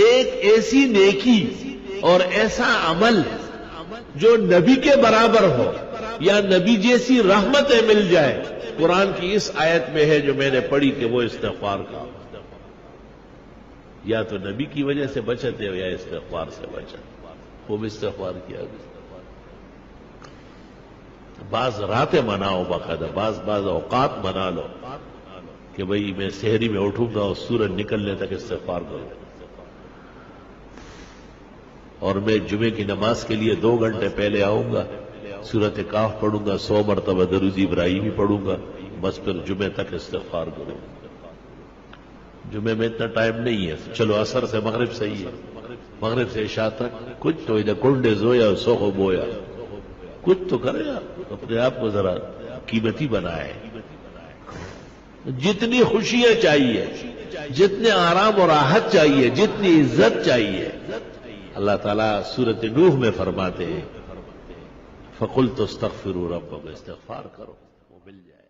ایک ایسی نیکی اور ایسا عمل جو نبی کے برابر ہو یا نبی جیسی رحمتیں مل جائے، قرآن کی اس آیت میں ہے جو میں نے پڑھی کہ وہ استغفار کا، یا تو نبی کی وجہ سے بچتے ہو یا استغفار سے بچت، خوب استغفار کیا گیا۔ بعض راتیں مناؤ باقاعدہ، بعض اوقات منا لو کہ بھئی میں سحری میں اٹھوں گا اور سورج نکلنے تک استغفار کروں، اور میں جمعے کی نماز کے لیے 2 گھنٹے پہلے آؤں گا، سورت کاف پڑھوں گا، 100 مرتبہ درود ابراہیمی پڑھوں گا، بس پھر جمعے تک استغفار کروں گا۔ جمعے میں اتنا ٹائم نہیں ہے، چلو عصر سے مغرب صحیح ہے، مغرب سے عشاء تک کچھ تو ادھر کنڈے زویا سوہو بویا، کچھ تو کرے آپ، اپنے آپ کو ذرا قیمتی بنائے۔ جتنی خوشیاں چاہیے، جتنے آرام اور راحت چاہیے، جتنی عزت چاہیے، اللہ تعالیٰ سورۃ نوح میں فرماتے ہیں فَقُلْتُ اسْتَغْفِرُوا رَبَّكُمْ، استغفار کرو وہ مل جائے۔